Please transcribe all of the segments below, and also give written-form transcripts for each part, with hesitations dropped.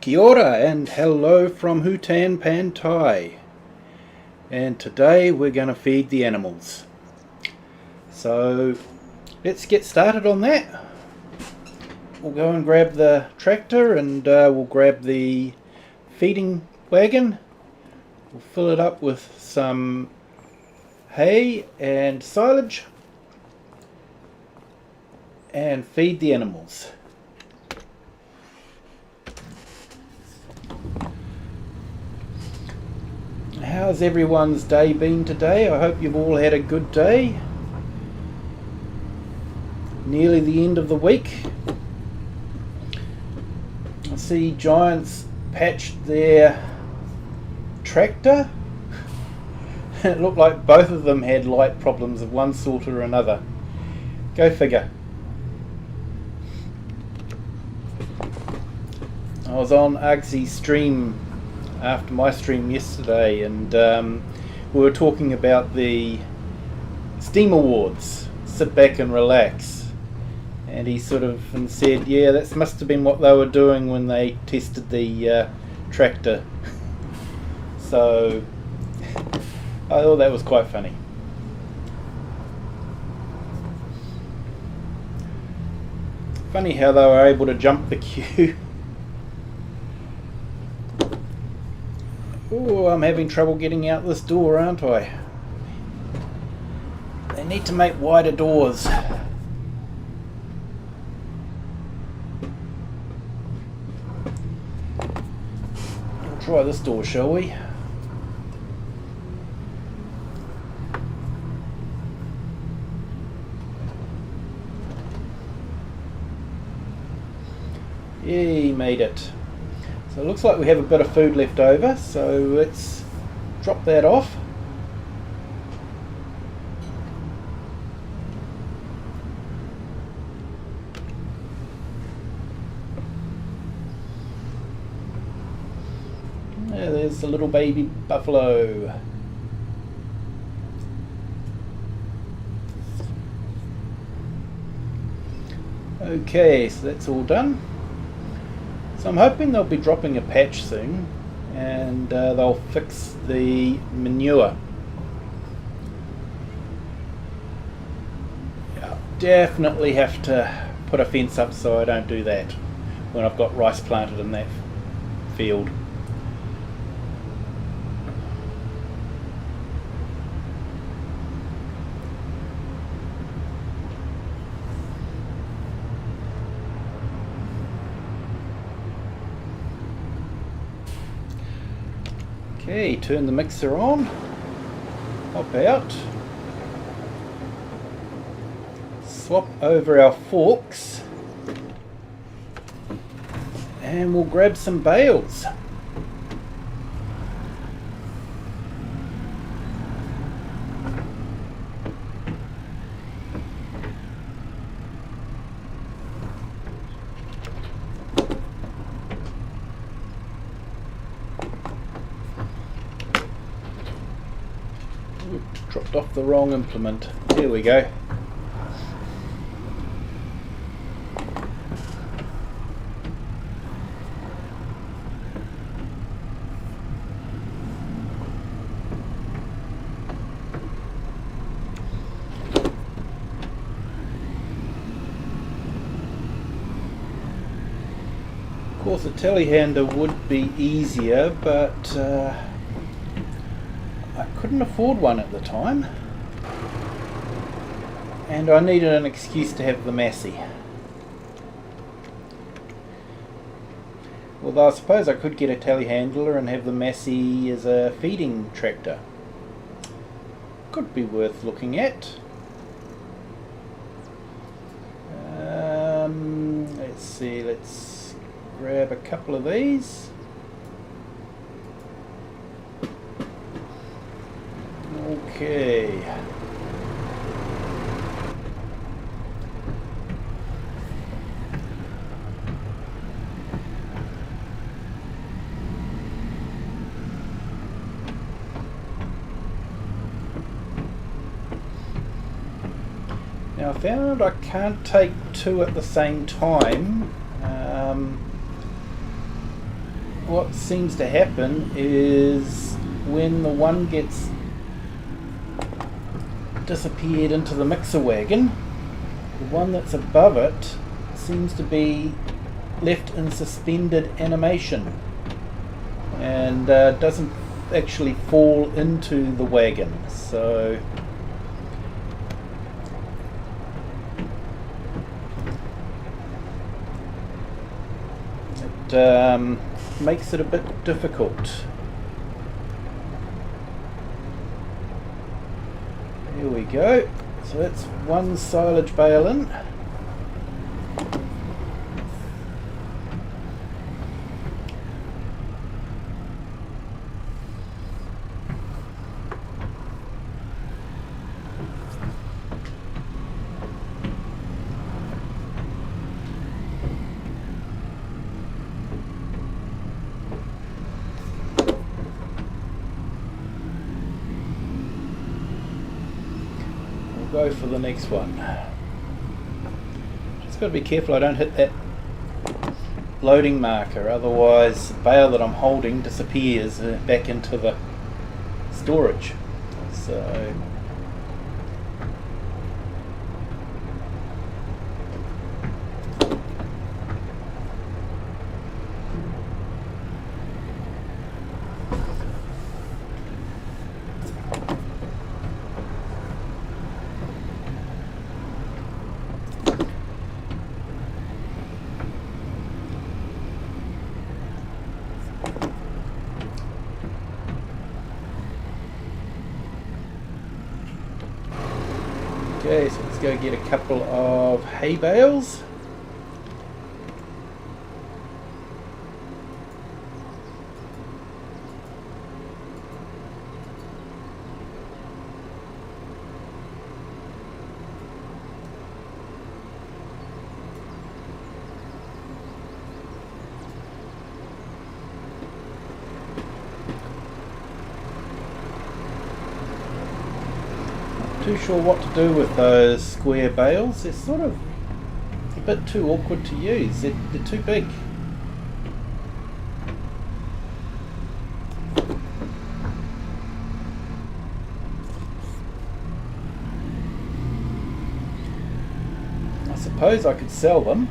Kia ora and hello from Hutan Pantai, and today we're going to feed the animals. So let's get started on that. We'll go and grab the tractor and we'll grab the feeding wagon. We'll fill it up with some hay and silage and feed the animals. How's everyone's day been today? I hope you've all had a good day. Nearly the end of the week. I see Giants patched their tractor. It looked like both of them had light problems of one sort or another. Go figure. I was on Ugsy's stream after my stream yesterday, and we were talking about the Steam Awards, sit back and relax, and he sort of said, yeah, that must have been what they were doing when they tested the tractor. So I thought that was quite funny. Funny how they were able to jump the queue. Oh, I'm having trouble getting out this door, aren't I? They need to make wider doors. We'll try this door, shall we? Yay, made it. So it looks like we have a bit of food left over, so let's drop that off. Yeah, there's the little baby buffalo. Okay, so that's all done. So I'm hoping they'll be dropping a patch soon, and they'll fix the manure. Yeah, definitely have to put a fence up so I don't do that when I've got rice planted in that field. Okay, turn the mixer on, hop out, swap over our forks, and we'll grab some bales. Dropped off the wrong implement. There we go. Of course, a telehandler would be easier, but I couldn't afford one at the time, and I needed an excuse to have the Massey. Although I suppose I could get a telehandler and have the Massey as a feeding tractor. Could be worth looking at. Let's see, let's grab a couple of these. Okay. Now I found I can't take two at the same time. what seems to happen is when the one gets disappeared into the mixer wagon, the one that's above it seems to be left in suspended animation and doesn't actually fall into the wagon. So it makes it a bit difficult. Here we go. So that's one silage bale in. Go for the next one. Just got to be careful I don't hit that loading marker, otherwise the bale that I'm holding disappears back into the storage. So okay, so let's go get a couple of hay bales. Too sure what to do with those square bales. They're sort of a bit too awkward to use. They're too big. I suppose I could sell them.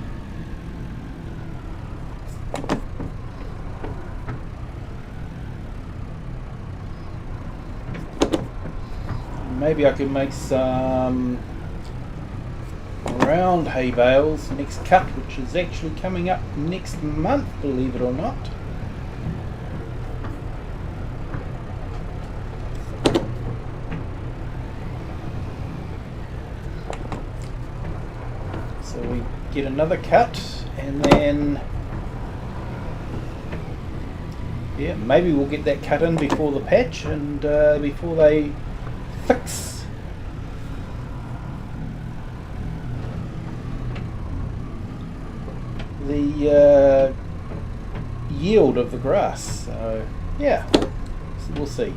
Maybe I could make some round hay bales next cut, which is actually coming up next month, believe it or not. So we get another cut, and then yeah, maybe we'll get that cut in before the patch and before they fix the yield of the grass. So yeah, so we'll see.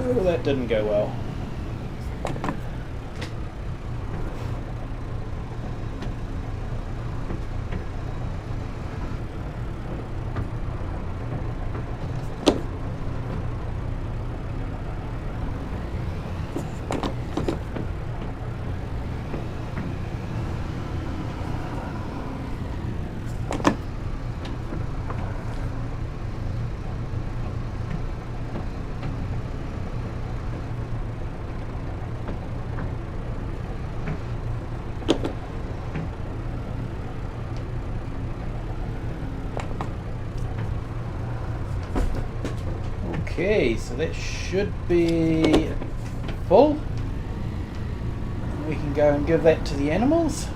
Oh, that didn't go well. Okay, so that should be full. We can go and give that to the animals.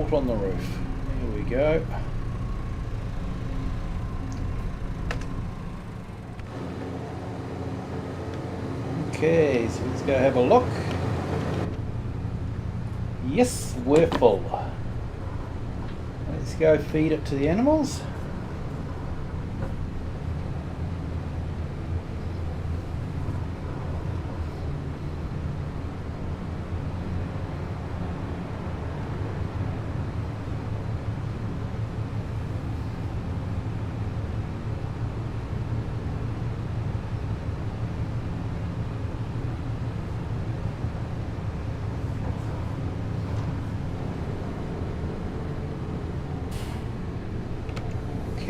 bolt on the roof. There we go. Okay, so let's go have a look. Yes, we're full. Let's go feed it to the animals.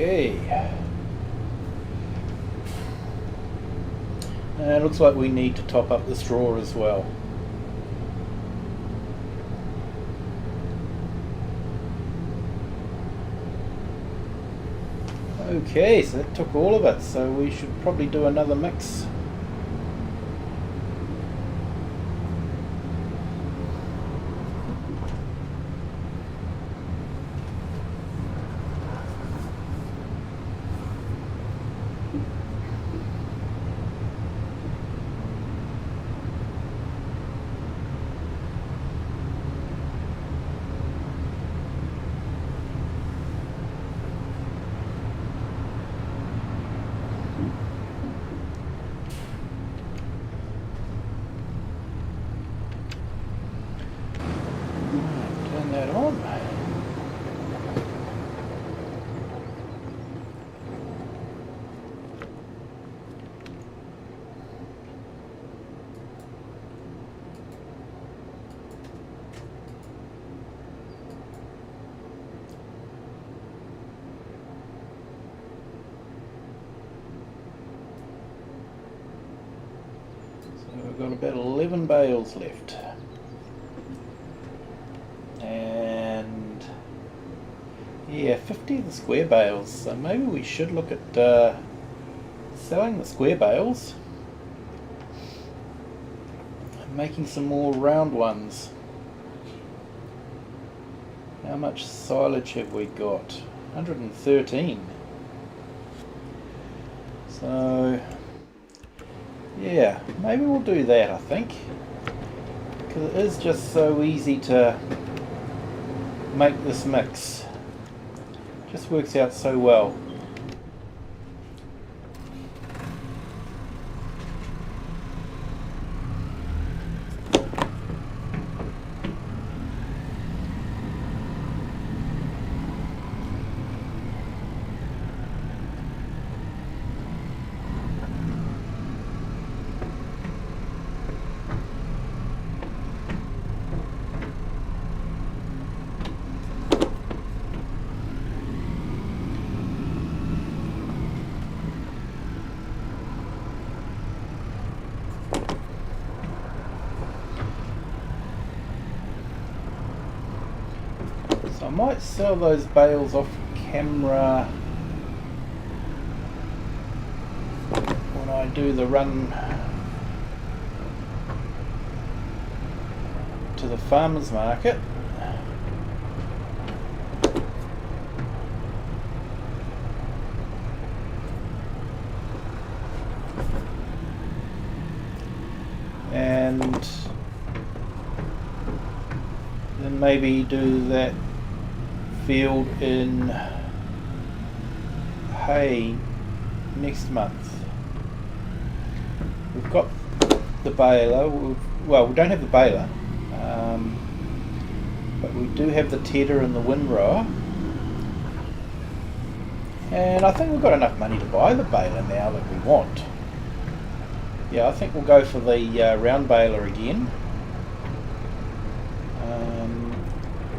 Okay. It looks like we need to top up the straw as well. Okay, so that took all of it, so we should probably do another mix. Turn that on. So we've got about 11 bales left. And yeah, 50 of the square bales, so maybe we should look at selling the square bales and making some more round ones. How much silage have we got? 113. So yeah, maybe we'll do that, I think, because it is just so easy to make this mix. Just works out so well. So I might sell those bales off camera when I do the run to the farmers market. And then maybe do that field in hay next month. We've got the baler, well, we don't have the baler, but we do have the tedder and the windrower, and I think we've got enough money to buy the baler now that we want. Yeah, I think we'll go for the round baler again.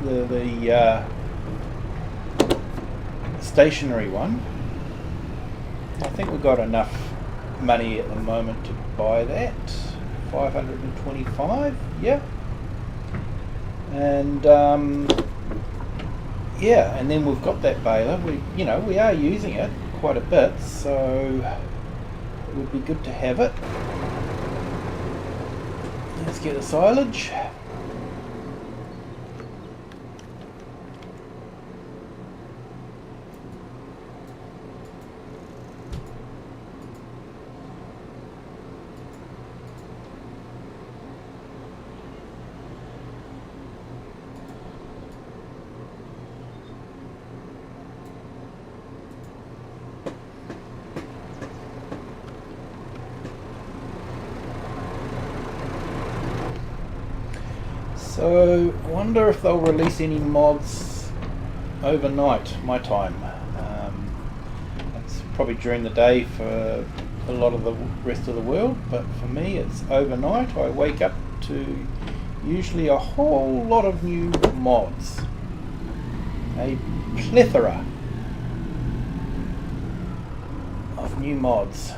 The stationary one. I think we've got enough money at the moment to buy that. 525, yeah. And yeah, and then we've got that baler. We are using it quite a bit, so it would be good to have it. Let's get the silage. So I wonder if they'll release any mods overnight, my time. It's probably during the day for a lot of the rest of the world, but for me it's overnight. I wake up to usually a whole lot of new mods. A plethora of new mods.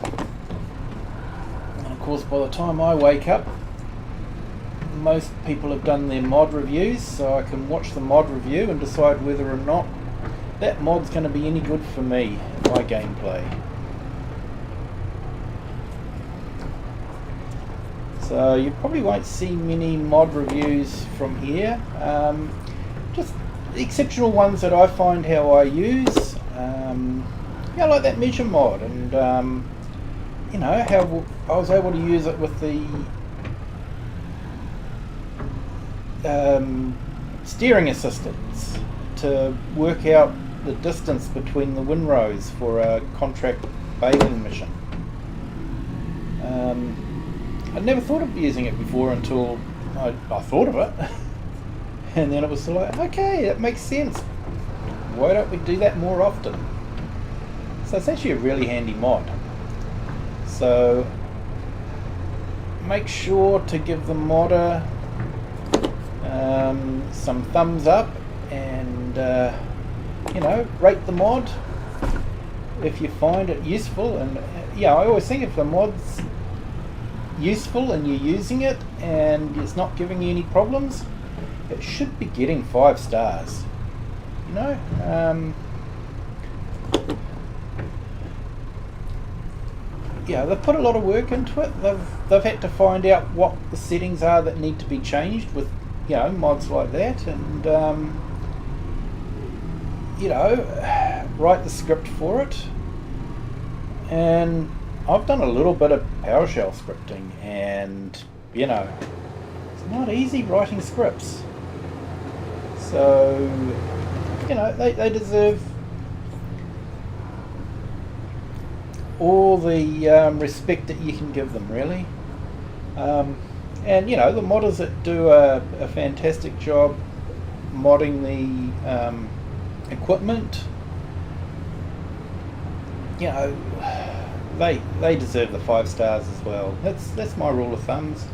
And of course by the time I wake up, most people have done their mod reviews, so I can watch the mod review and decide whether or not that mod's going to be any good for me, my gameplay. So you probably won't see many mod reviews from here, just exceptional ones that I find how I use. Yeah, like that measure mod, and you know how I was able to use it with the steering assistance to work out the distance between the windrows for a contract bathing mission. I'd never thought of using it before until I thought of it, and then it was like, okay, that makes sense. Why don't we do that more often? So it's actually a really handy mod. So make sure to give the modder some thumbs up, and you know, rate the mod if you find it useful. And yeah, I always think if the mod's useful and you're using it and it's not giving you any problems, it should be getting 5 stars, you know. Yeah, they've put a lot of work into it. They've had to find out what the settings are that need to be changed with, you know, mods like that, and you know, write the script for it. And I've done a little bit of PowerShell scripting, and you know, it's not easy writing scripts. So you know, they deserve all the respect that you can give them, really. And you know, the modders that do a fantastic job modding the equipment, you know, they deserve the 5 stars as well. That's my rule of thumbs.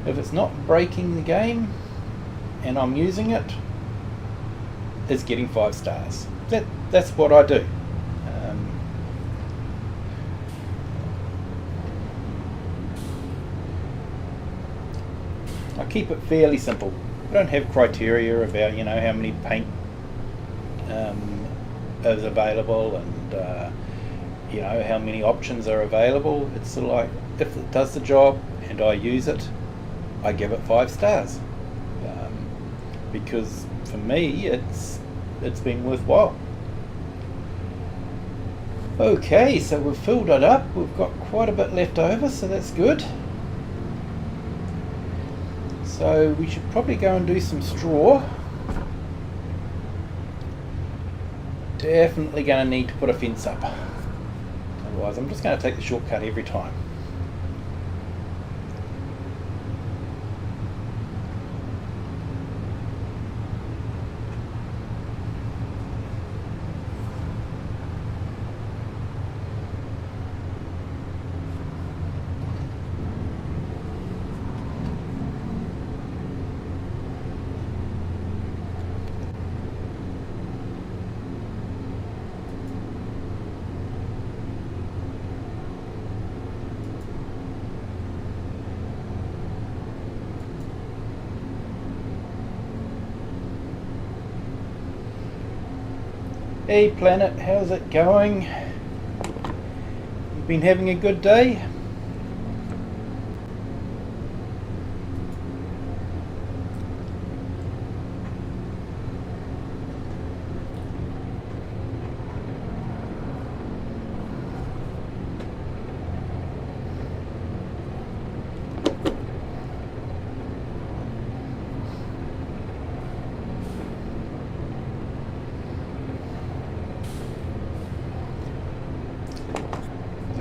If it's not breaking the game and I'm using it, it's getting 5 stars. That's what I do. I keep it fairly simple. I don't have criteria about, you know, how many paint is available, and you know, how many options are available. It's sort of like, if it does the job and I use it, I give it 5 stars, because for me it's been worthwhile. Okay, so we've filled it up. We've got quite a bit left over, so that's good. So we should probably go and do some straw. Definitely going to need to put a fence up. Otherwise I'm just going to take the shortcut every time. Hey Planet, how's it going? You've been having a good day?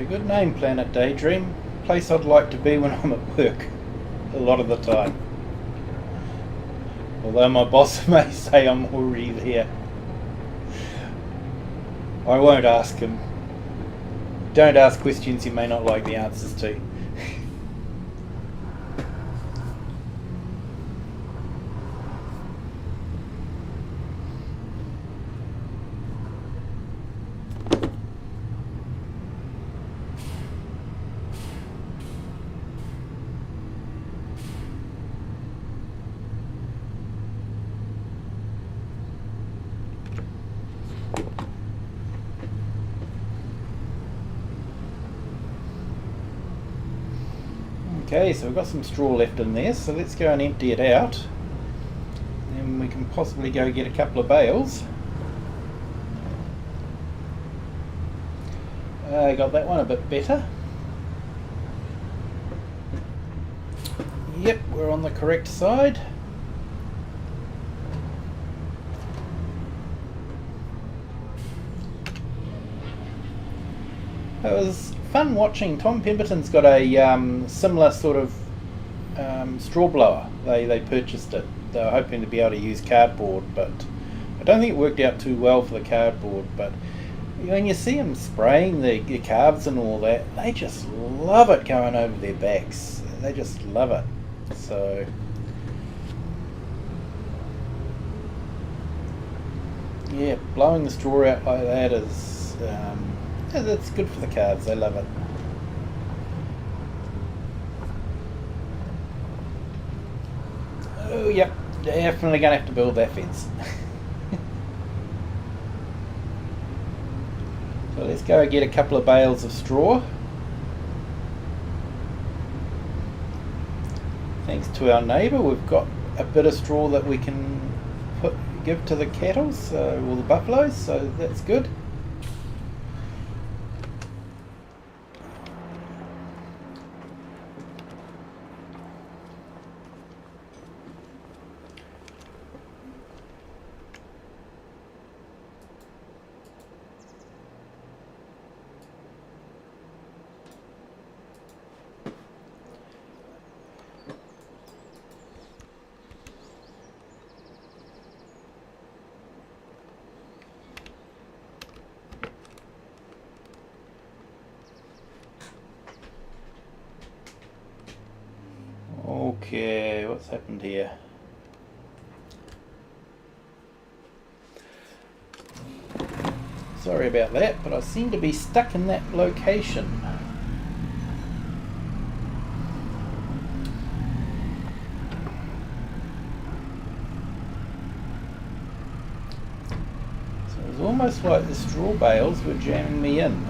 Good name, Planet Daydream. Place I'd like to be when I'm at work, a lot of the time. Although my boss may say I'm already there. I won't ask him. Don't ask questions you may not like the answers to. Okay, so we've got some straw left in there, so let's go and empty it out. Then we can possibly go get a couple of bales. I got that one a bit better. Yep, we're on the correct side. It was fun watching. Tom Pemberton's got a similar sort of straw blower. They purchased it. They were hoping to be able to use cardboard, but I don't think it worked out too well for the cardboard. But when you see them spraying the calves and all that, they just love it going over their backs. They just love it. So yeah, blowing the straw out like that is that's good for the calves. They love it. Oh yep, definitely gonna have to build that fence. So let's go get a couple of bales of straw. Thanks to our neighbour, we've got a bit of straw that we can give to the cattle, or the buffaloes, so that's good. Okay, what's happened here? Sorry about that, but I seem to be stuck in that location. So it was almost like the straw bales were jamming me in.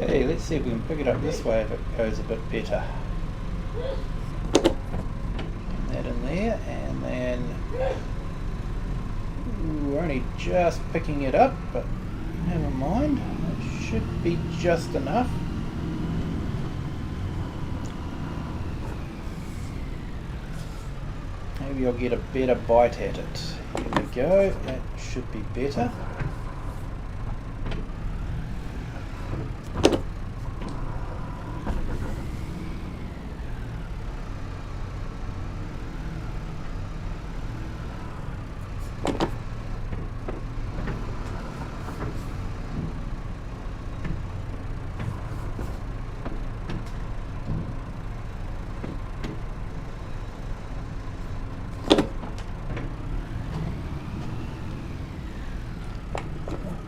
Okay, let's see if we can pick it up this way if it goes a bit better. That in there, and then we're only just picking it up, but never mind, it should be just enough. Maybe I'll get a better bite at it. Here we go, that should be better.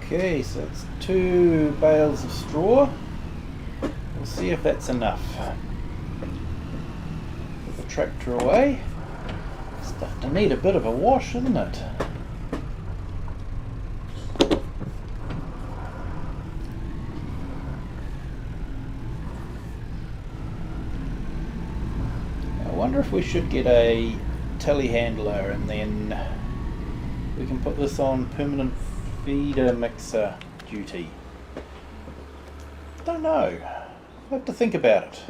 Okay, so it's 2 bales of straw. We'll see if that's enough. Put the tractor away. Starting to need a bit of a wash, isn't it? I wonder if we should get a telehandler and then we can put this on permanent feeder mixer duty. Don't know. I'll have to think about it.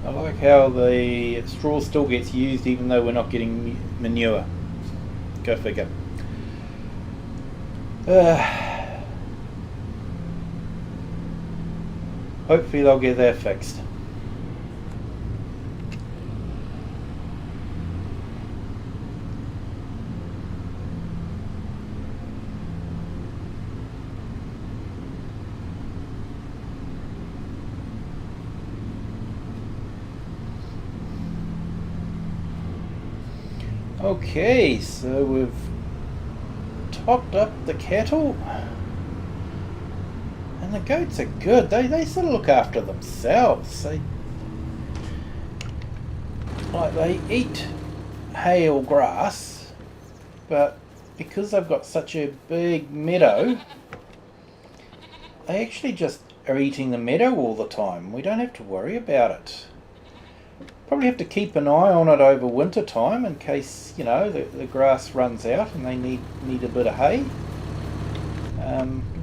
I like how the straw still gets used even though we're not getting manure. Go figure. Hopefully they'll get that fixed. Okay, so we've topped up the cattle, and the goats are good. They sort of look after themselves. They eat hay or grass, but because they've got such a big meadow, they actually just are eating the meadow all the time. We don't have to worry about it. Probably have to keep an eye on it over winter time in case, you know, the grass runs out and they need a bit of hay.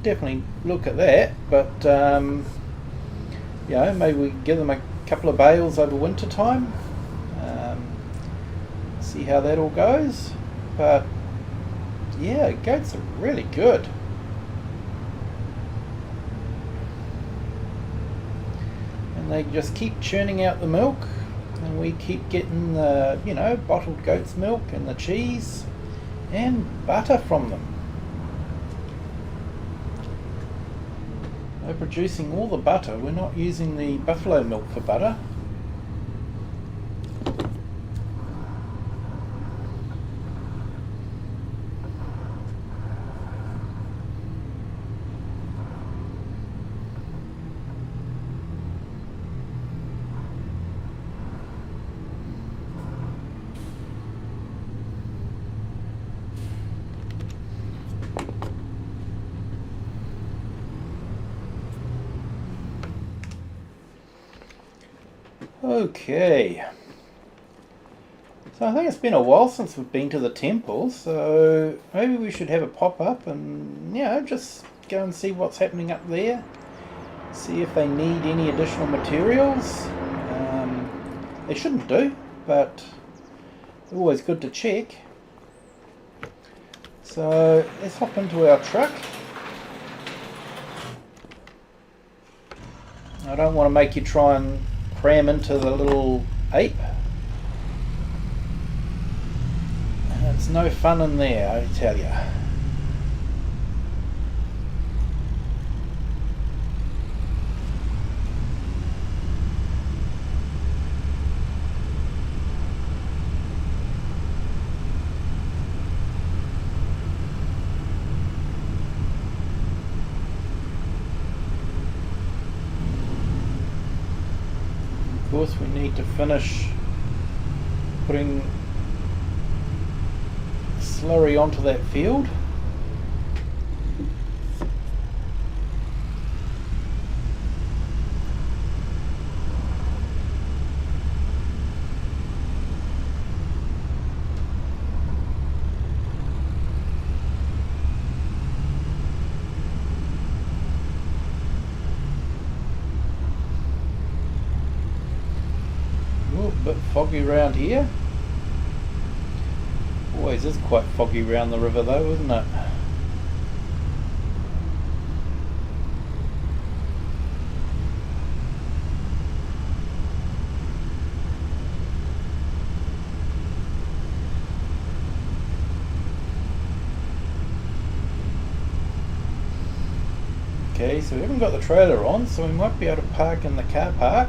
Definitely look at that, but you know, maybe we give them a couple of bales over winter time. See how that all goes. But yeah, goats are really good. And they just keep churning out the milk. And we keep getting the, you know, bottled goat's milk and the cheese and butter from them. They're producing all the butter. We're not using the buffalo milk for butter. Okay, so I think it's been a while since we've been to the temple, so maybe we should have a pop-up and, you know, just go and see what's happening up there, see if they need any additional materials. They shouldn't do, but always good to check. So let's hop into our truck. I don't want to make you try and cram into the little ape. It's no fun in there, I tell you. Of course, we need to finish putting slurry onto that field. A bit foggy around here. Always is quite foggy around the river though, isn't it? Okay, so we haven't got the trailer on, so we might be able to park in the car park.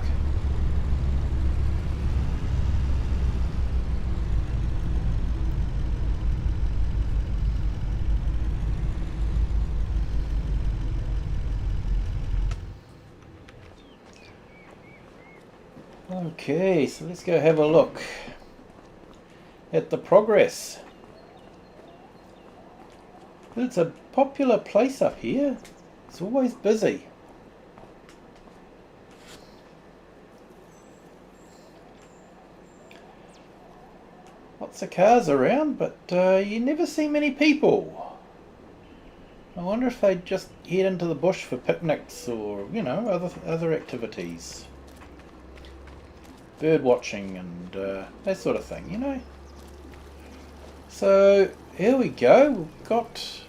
Okay, so let's go have a look at the progress. It's a popular place up here. It's always busy. Lots of cars around, but you never see many people. I wonder if they just head into the bush for picnics or, you know, other activities. Bird watching and that sort of thing, you know. So here we go. We've got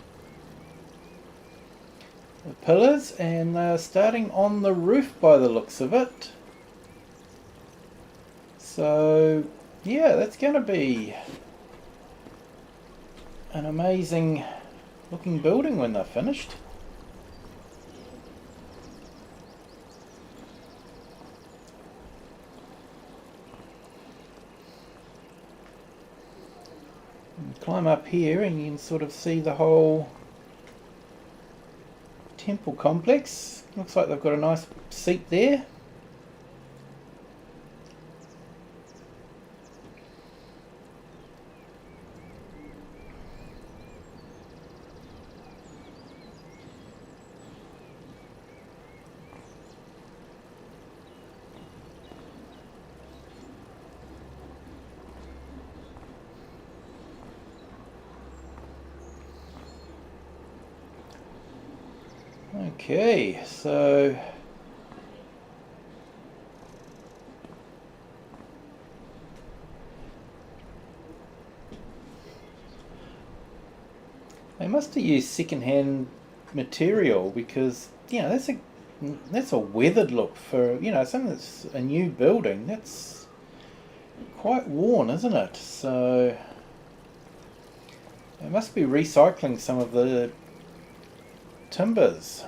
the pillars and they're starting on the roof by the looks of it. So yeah, that's going to be an amazing looking building when they're finished. Climb up here and you can sort of see the whole temple complex. Looks like they've got a nice seat there. Okay, so they must have used second-hand material because, you know, that's a weathered look for, you know, something that's a new building. That's quite worn, isn't it? So they must be recycling some of the timbers.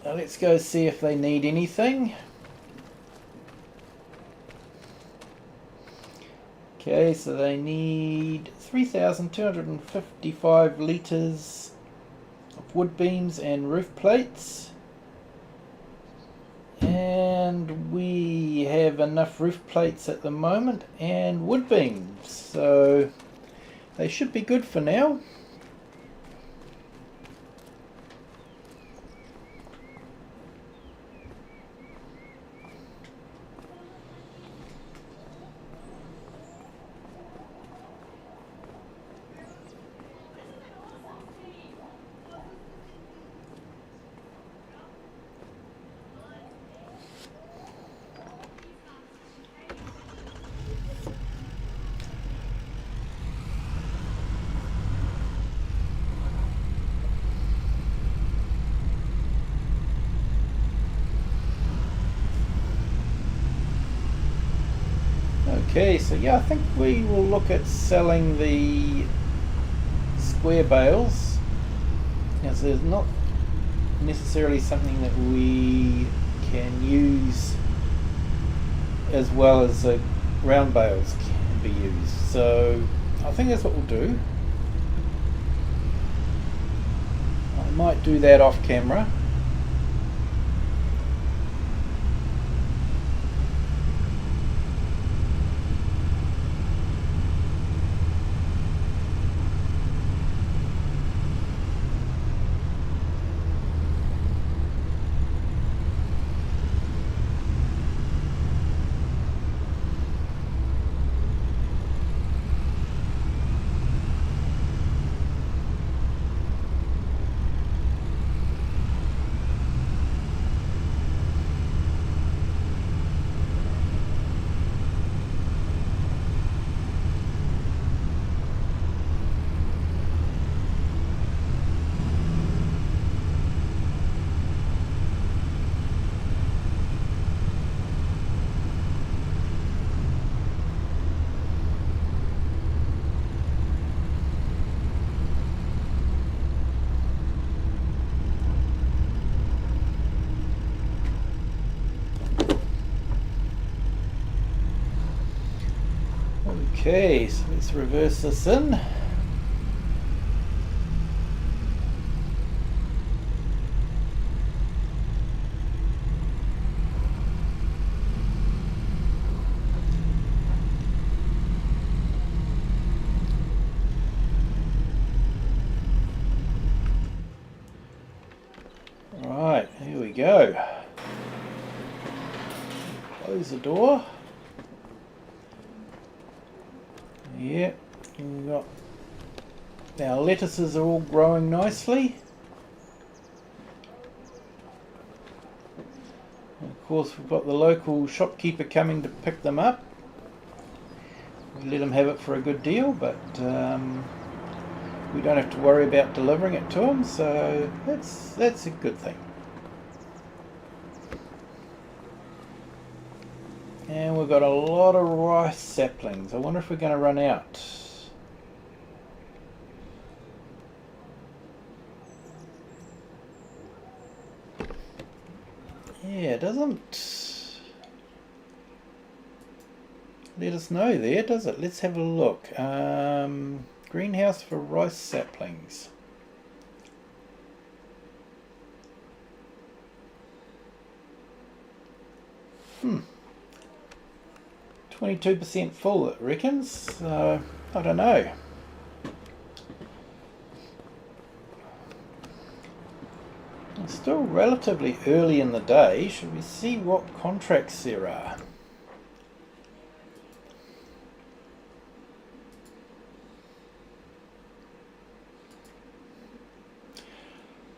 Now let's go see if they need anything. Okay, so they need 3,255 litres of wood beams and roof plates. And we have enough roof plates at the moment and wood beams, so they should be good for now. Okay, so yeah, I think we will look at selling the square bales, as there's not necessarily something that we can use as well as round bales can be used. So I think that's what we'll do. I might do that off camera. Okay, so let's reverse this in. Right, here we go. Close the door. Yep, we've got our lettuces are all growing nicely. And of course we've got the local shopkeeper coming to pick them up. We let him have it for a good deal, but we don't have to worry about delivering it to him, so that's a good thing. And we've got a lot of rice saplings. I wonder if we're going to run out. Yeah, it doesn't let us know there, does it? Let's have a look. Greenhouse for rice saplings. 22% full, it reckons. So, I don't know. It's still relatively early in the day. Should we see what contracts there are?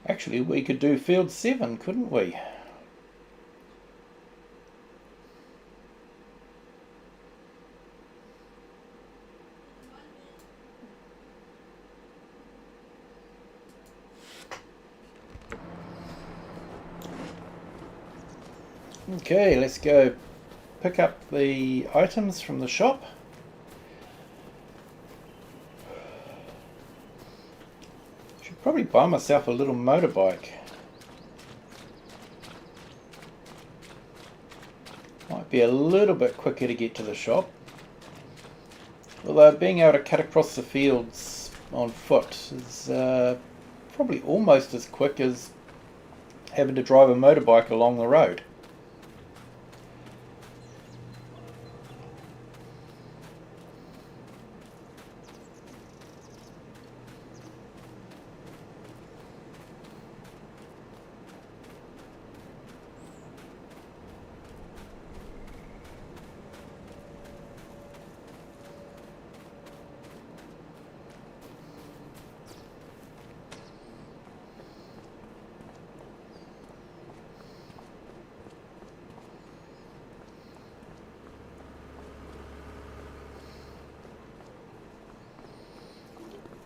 Actually, we could do field 7, couldn't we? Okay, let's go pick up the items from the shop. Should probably buy myself a little motorbike. Might be a little bit quicker to get to the shop. Although being able to cut across the fields on foot is probably almost as quick as having to drive a motorbike along the road.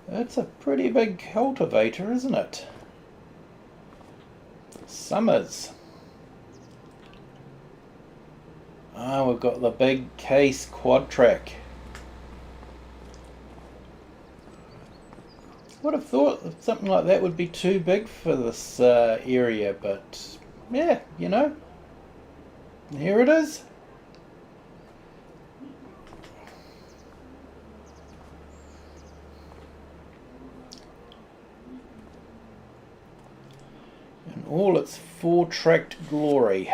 It's a pretty big cultivator, isn't it? Summers. Ah, we've got the big case quad track. Would have thought that something like that would be too big for this area, but yeah, you know, here it is. In all its four-tracked glory.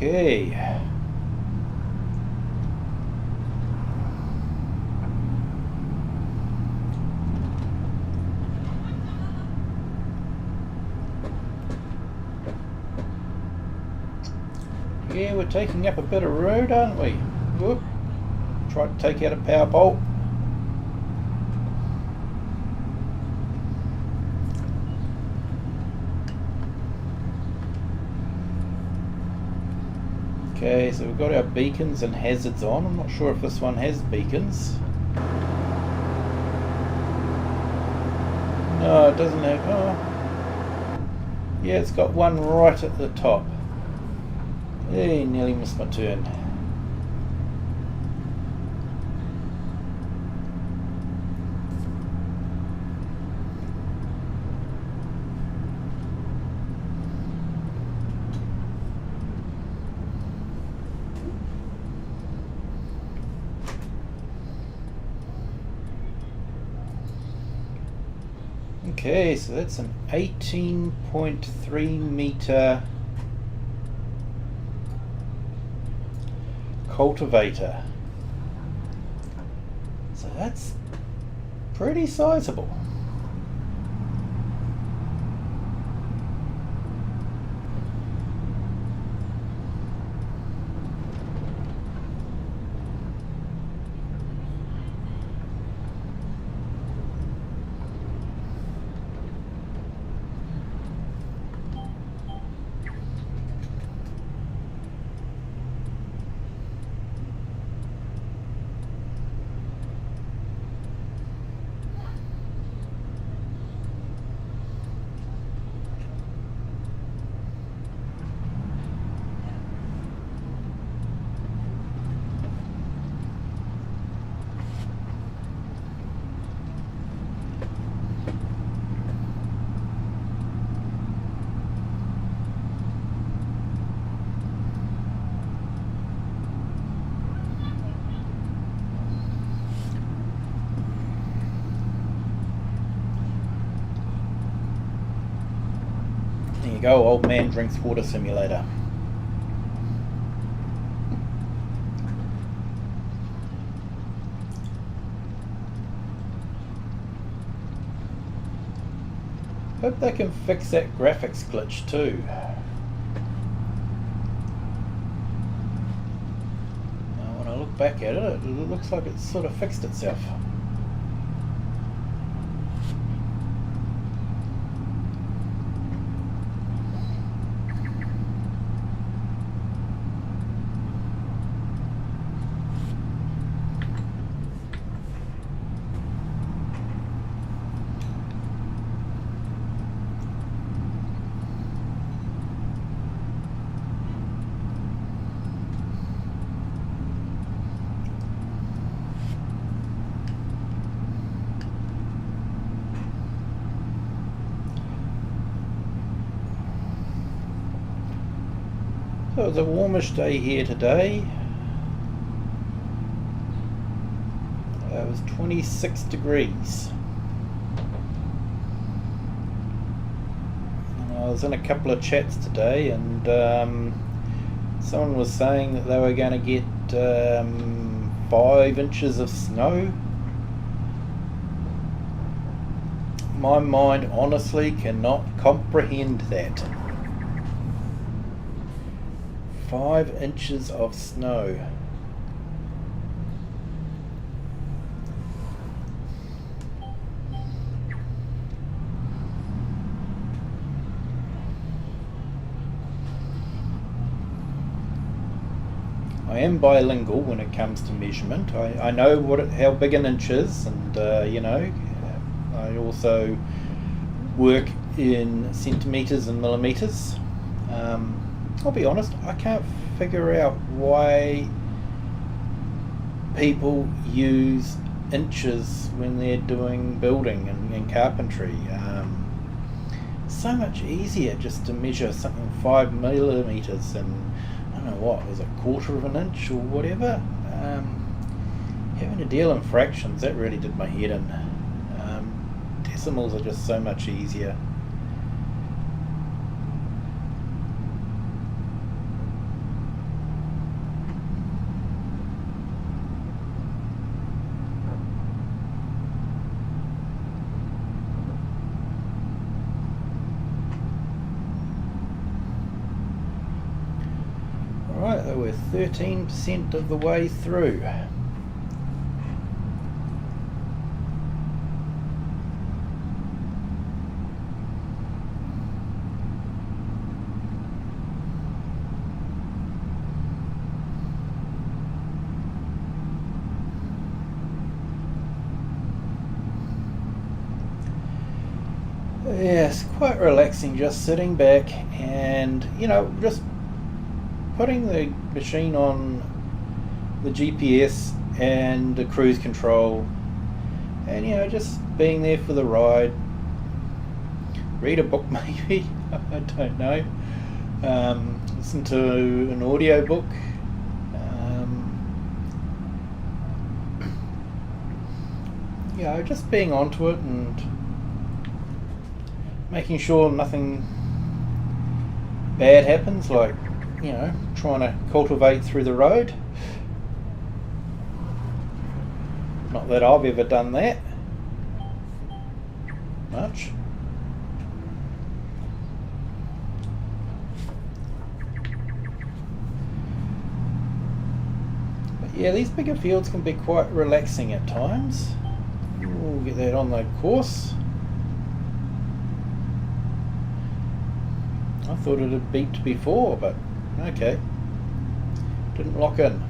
Okay. Yeah, we're taking up a bit of road, aren't we? Whoop. Try to take out a power pole. Okay, so we've got our beacons and hazards on. I'm not sure if this one has beacons. No, it doesn't have... Oh. Yeah, it's got one right at the top. Hey, nearly missed my turn. Okay, so that's an 18.3 meter cultivator. So that's pretty sizable. There you go, old man drinks water simulator. Hope they can fix that graphics glitch too. Now when I look back at it, it looks like it's sort of fixed itself. So it's a warmish day here today. It was 26 degrees. And I was in a couple of chats today, and someone was saying that they were going to get 5 inches of snow. My mind honestly cannot comprehend that. 5 inches of snow. I am bilingual when it comes to measurement. I know how big an inch is, and you know, I also work in centimeters and millimeters. I'll be honest, I can't figure out why people use inches when they're doing building and carpentry. So much easier just to measure something 5 millimeters and I don't know what was it, quarter of an inch or whatever. Having to deal in fractions, that really did my head in. Decimals are just so much easier. Alright, we're 13% of the way through. yeah, it's quite relaxing just sitting back and, you know, just putting the machine on the GPS and the cruise control and, you know, just being there for the ride. Read a book maybe, I don't know. Listen to an audio book. You know, just being onto it and making sure nothing bad happens, like, you know, trying to cultivate through the road. Not that I've ever done that much. But yeah, these bigger fields can be quite relaxing at times. We'll get that on the course. I thought it had beeped before, but okay. Didn't lock in.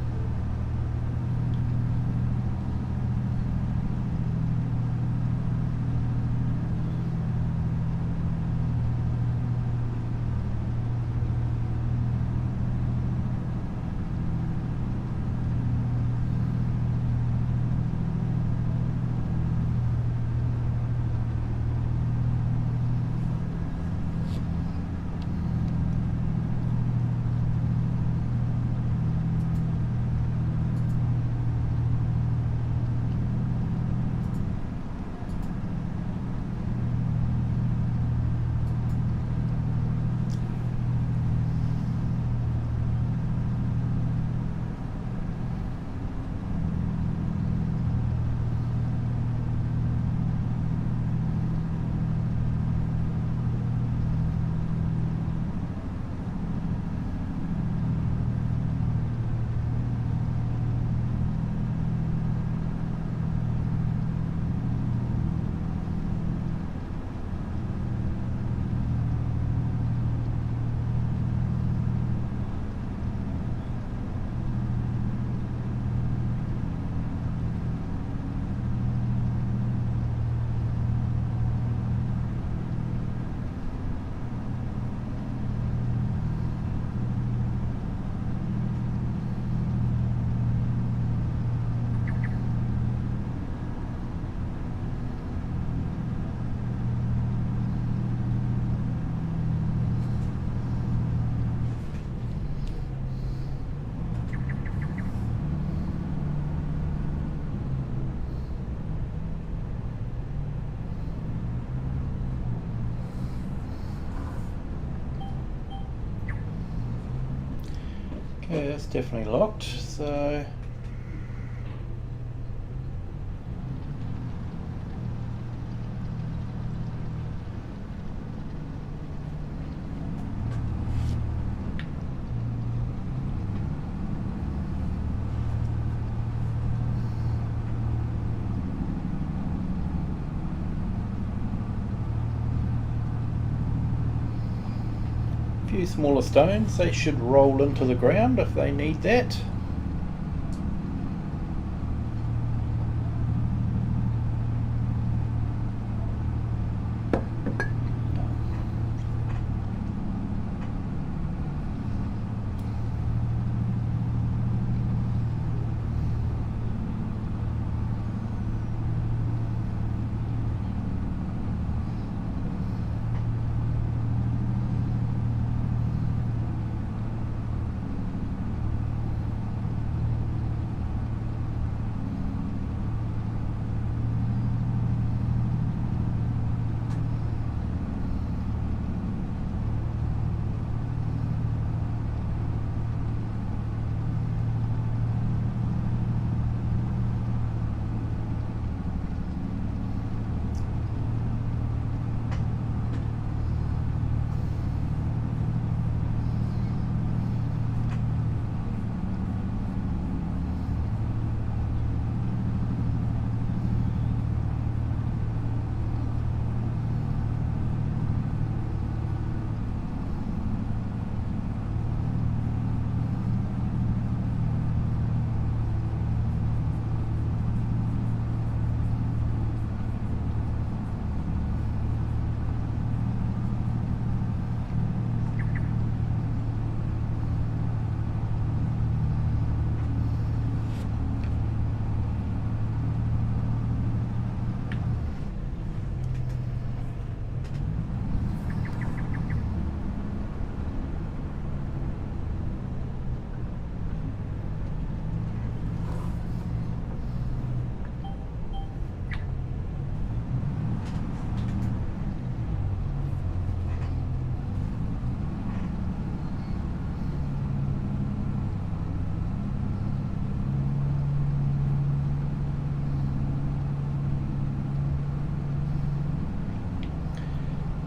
Okay, that's definitely locked, so few smaller stones, they should roll into the ground if they need that.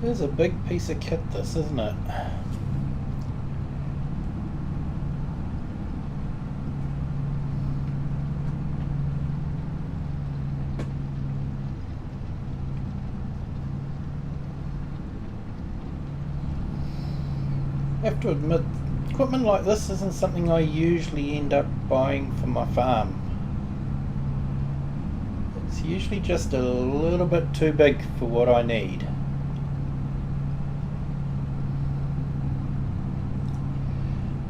It's a big piece of kit, this, isn't it? I have to admit, equipment like this isn't something I usually end up buying for my farm. It's usually just a little bit too big for what I need.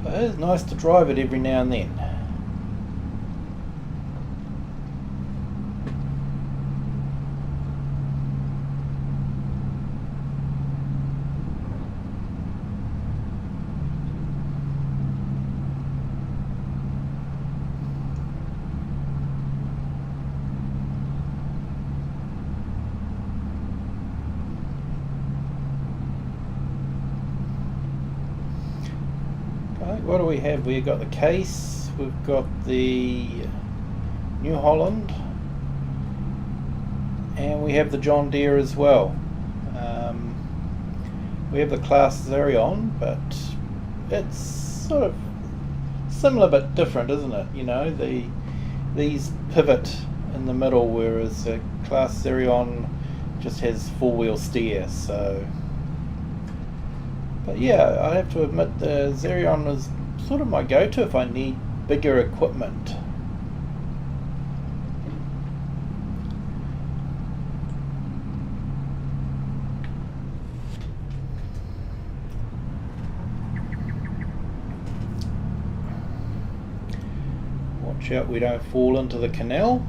But it is nice to drive it every now and then. What do we have? We've got the Case, we've got the New Holland, and we have the John Deere as well. We have the Class Zerion, but it's sort of similar but different, isn't it? You know, these pivot in the middle, whereas the Class Zerion just has four-wheel steer. So, but yeah, I have to admit the Zerion is sort of my go-to if I need bigger equipment. Watch out we don't fall into the canal.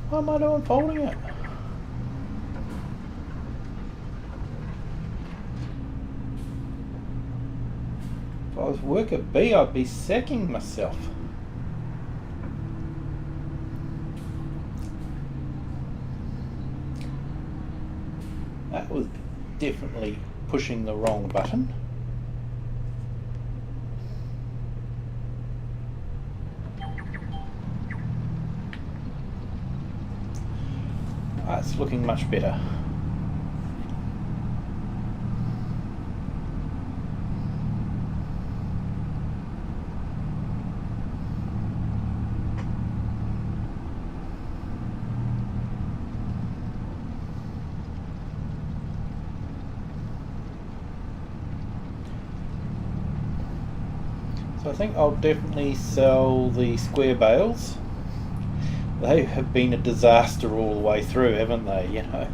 What am I doing folding it? If I was worker B, I'd be sacking myself. That was definitely pushing the wrong button. It's looking much better. So I think I'll definitely sell the square bales. They have been a disaster all the way through, haven't they? You know,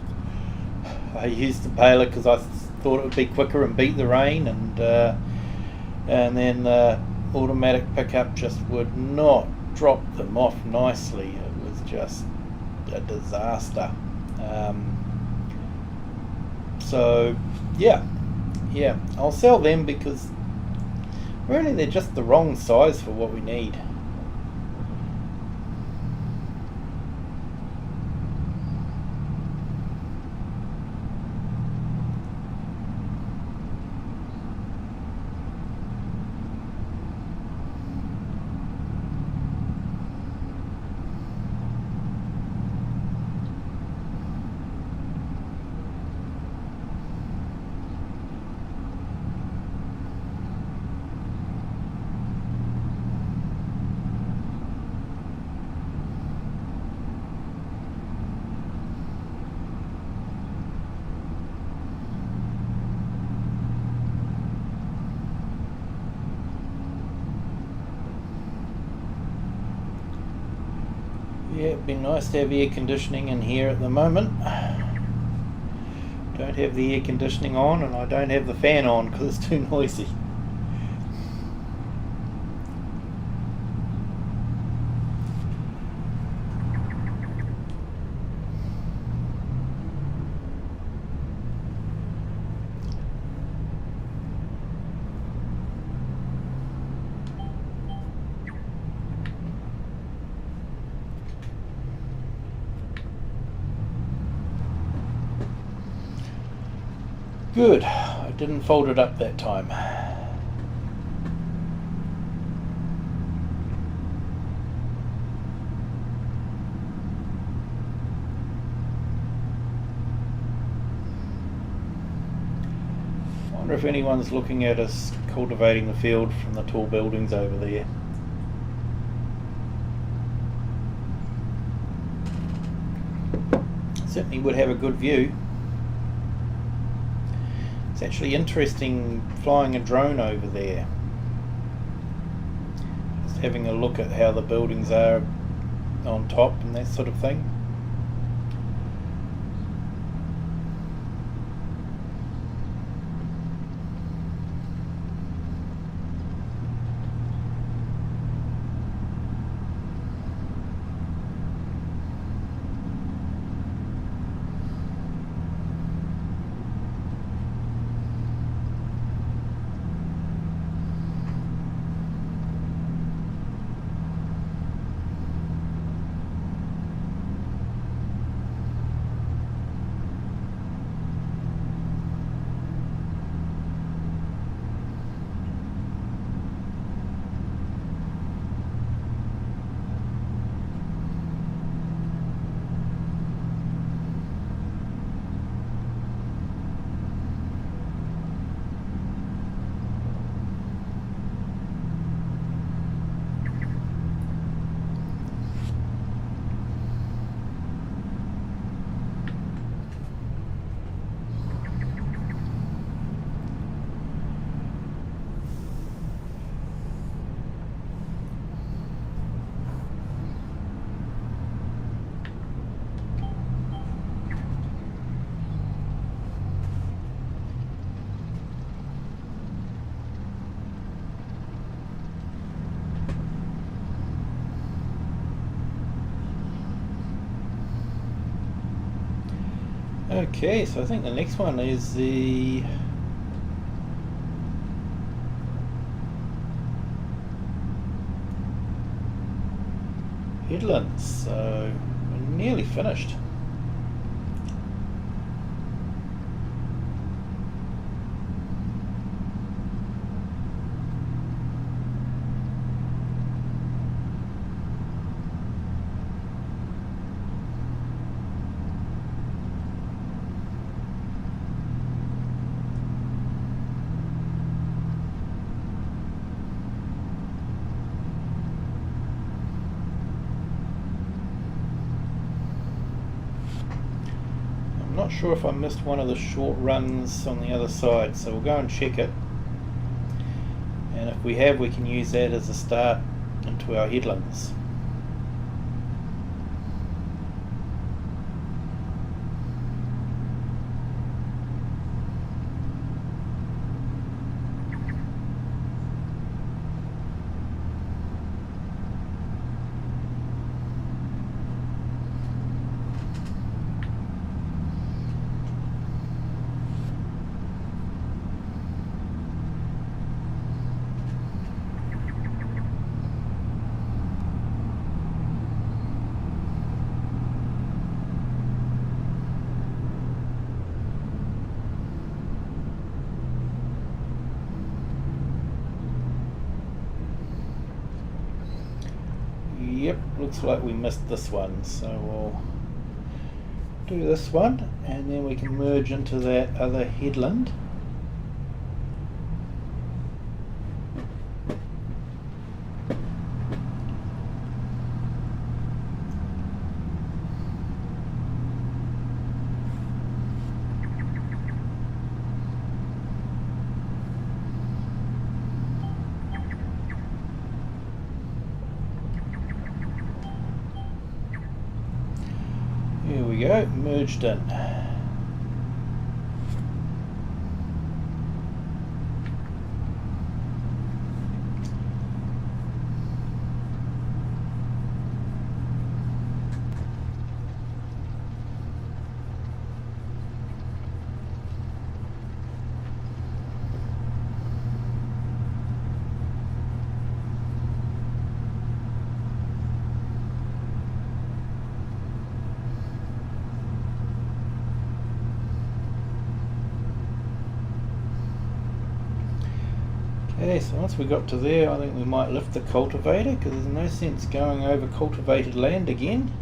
I used the baler because I thought it would be quicker and beat the rain, and then the automatic pickup just would not drop them off nicely. It was just a disaster. So yeah, I'll sell them because really they're just the wrong size for what we need. Yeah, it'd be nice to have air conditioning in here at the moment. Don't have the air conditioning on, and I don't have the fan on because it's too noisy. Good, I didn't fold it up that time. I wonder if anyone's looking at us cultivating the field from the tall buildings over there. Certainly would have a good view. It's actually interesting flying a drone over there. Just having a look at how the buildings are on top and that sort of thing. Okay, so I think the next one is the headlands, so we're nearly finished. Not sure if I missed one of the short runs on the other side, so we'll go and check it, and if we have, we can use that as a start into our headlands. Yep, looks like we missed this one, so we'll do this one and then we can merge into that other headland. Here we go, merged in. Okay, so once we got to there, I think we might lift the cultivator because there's no sense going over cultivated land again.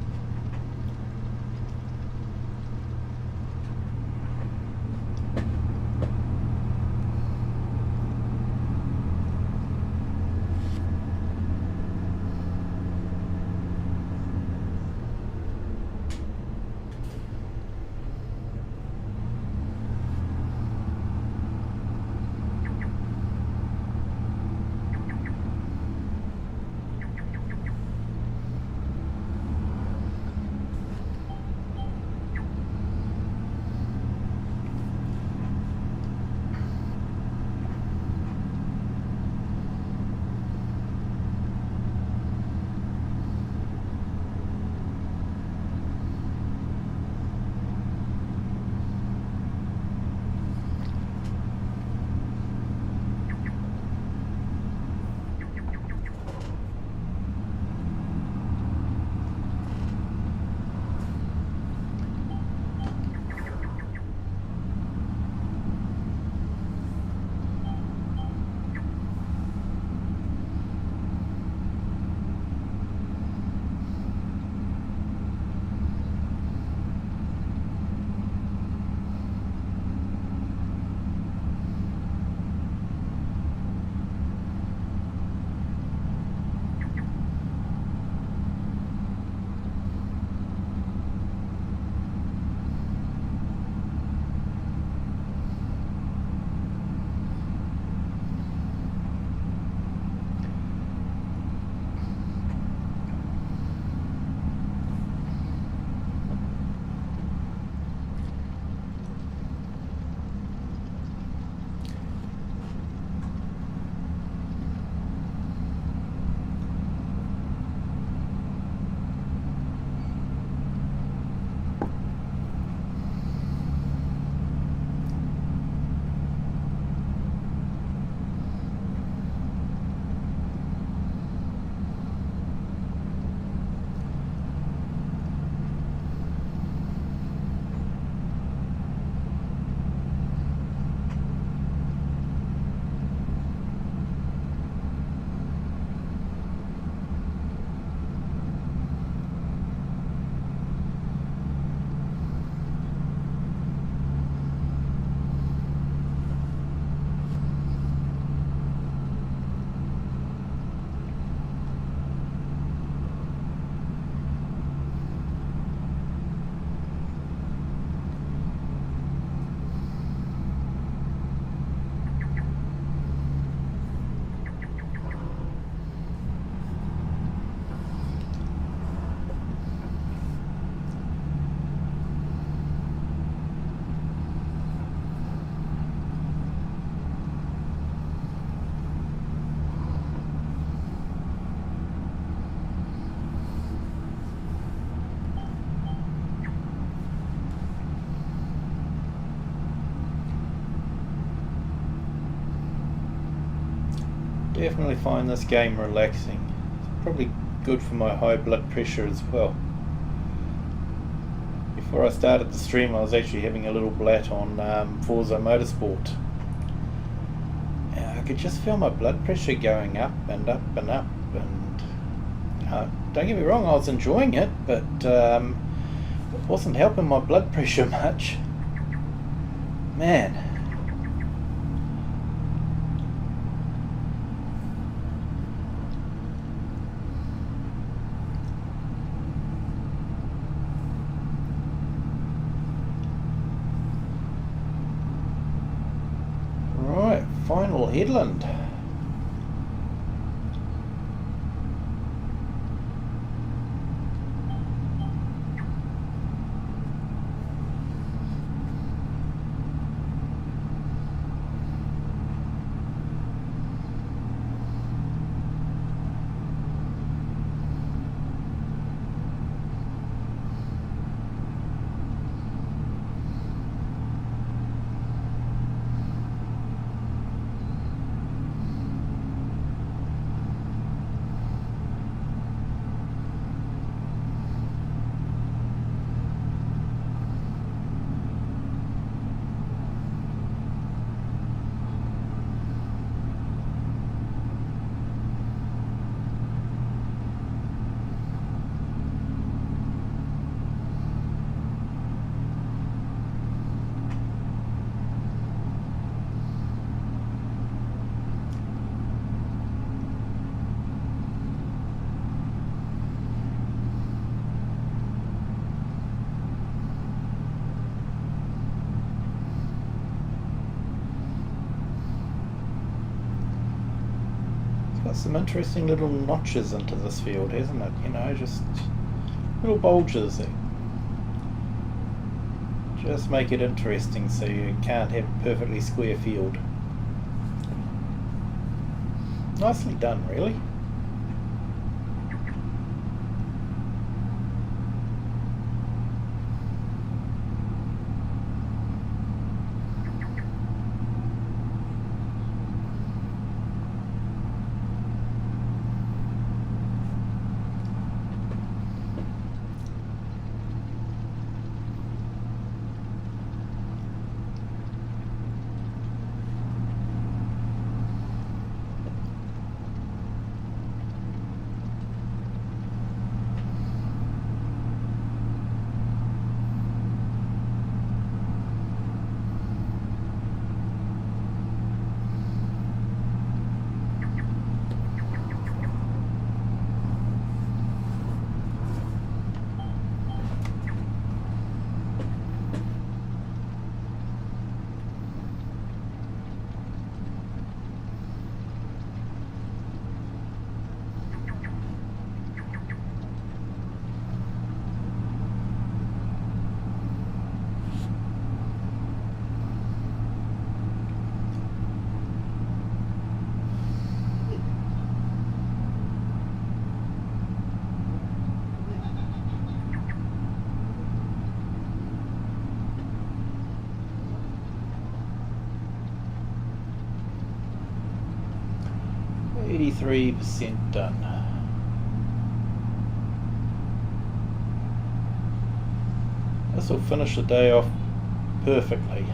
Definitely find this game relaxing. It's probably good for my high blood pressure as well. Before I started the stream, I was actually having a little blat on Forza Motorsport. I could just feel my blood pressure going up and up and up, and don't get me wrong, I was enjoying it, but it wasn't helping my blood pressure much. Man. Final headland. Got some interesting little notches into this field, hasn't it? You know, just little bulges that just make it interesting, so you can't have a perfectly square field. Nicely done, really. %83 done. This will finish the day off perfectly.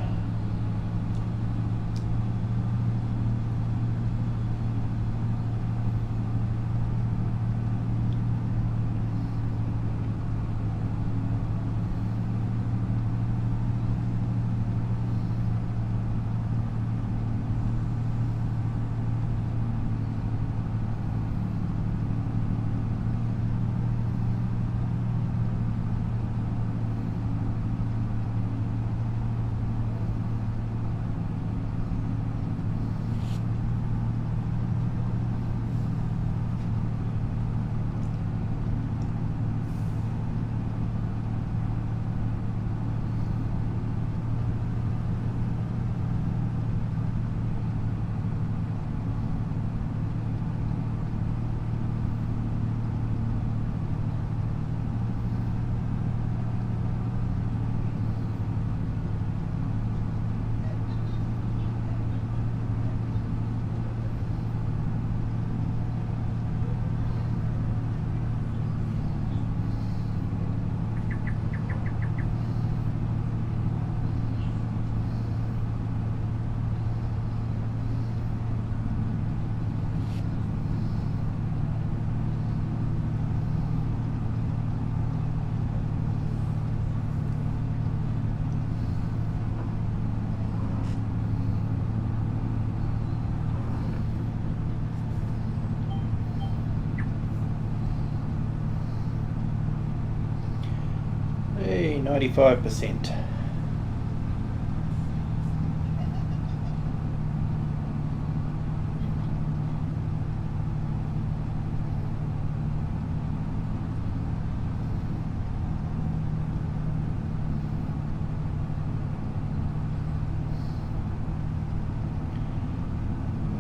Hey, 95%.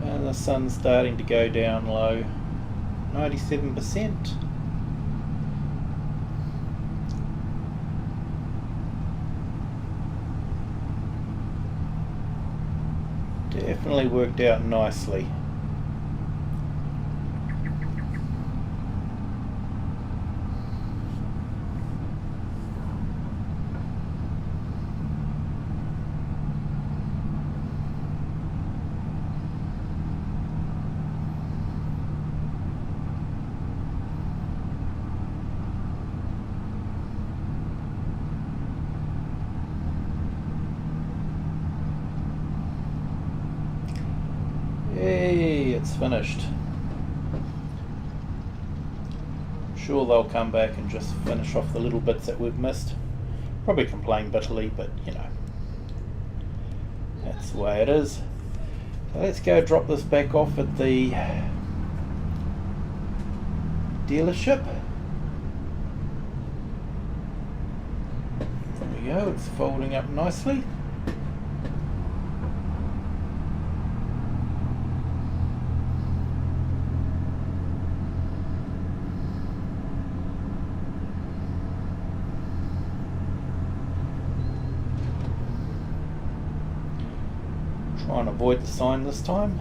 And the sun's starting to go down low. 97%. Definitely worked out nicely. Hey, it's finished. I'm sure they'll come back and just finish off the little bits that we've missed. Probably complain bitterly, but you know, that's the way it is. So let's go drop this back off at the dealership. There we go, it's folding up nicely. Try and avoid the sign this time.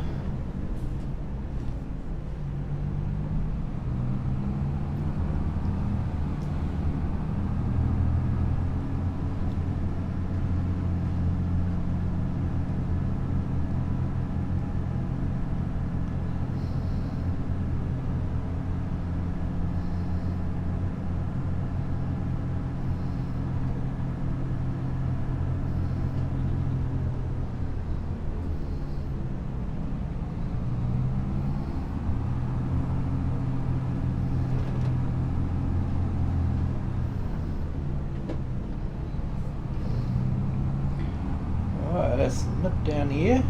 Let's nip down here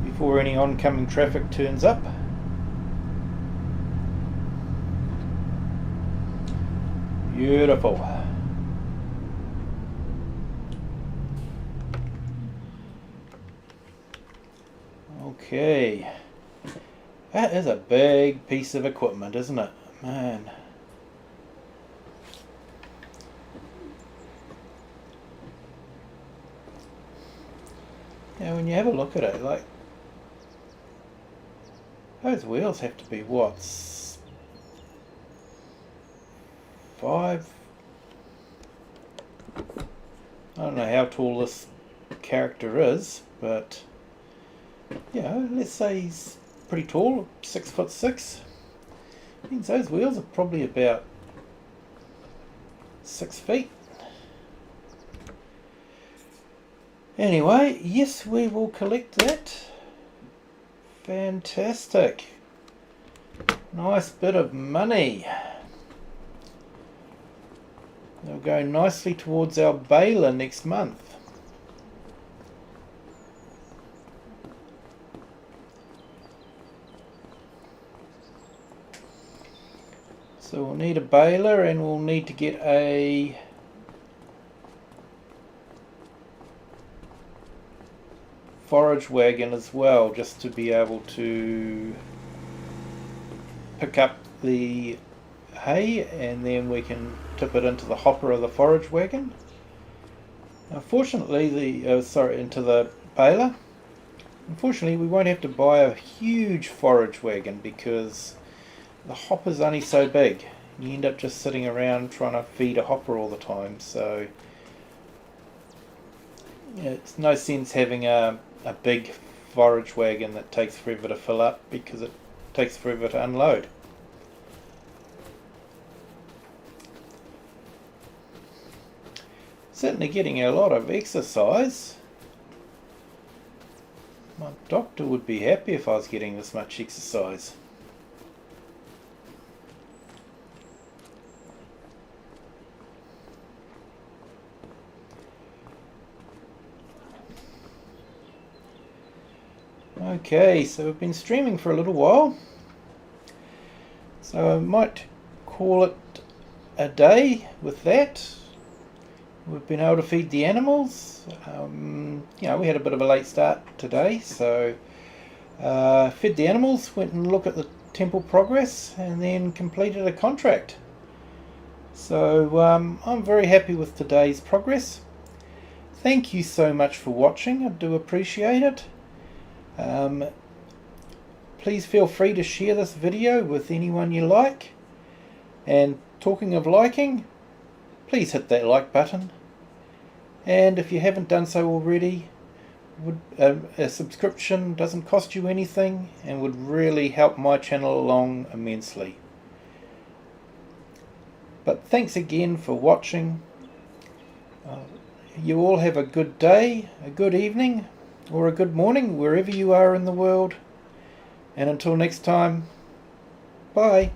before any oncoming traffic turns up. Beautiful. Okay, that is a big piece of equipment, isn't it? Man. Now when you have a look at it, like, those wheels have to be what, 5? I don't know how tall this character is, but yeah, let's say he's pretty tall, 6'6". Means those wheels are probably about 6 feet. Anyway, yes, we will collect that. Fantastic. Nice bit of money. They'll go nicely towards our baler next month. So we'll need a baler, and we'll need to get a forage wagon as well, just to be able to pick up the hay, and then we can tip it into the hopper of the forage wagon. Unfortunately, into the baler. Unfortunately, we won't have to buy a huge forage wagon because the hopper's only so big. You end up just sitting around trying to feed a hopper all the time, so it's no sense having a big forage wagon that takes forever to fill up because it takes forever to unload. Certainly getting a lot of exercise. My doctor would be happy if I was getting this much exercise. Okay, so we've been streaming for a little while, so I might call it a day with that. We've been able to feed the animals. You know, we had a bit of a late start today, so fed the animals, went and looked at the temple progress, and then completed a contract. So I'm very happy with today's progress. Thank you so much for watching, I do appreciate it. Please feel free to share this video with anyone you like, and talking of liking, please hit that like button, and if you haven't done so already, a subscription doesn't cost you anything and would really help my channel along immensely. But thanks again for watching. You all have a good day, a good evening, or a good morning wherever you are in the world, and until next time, bye.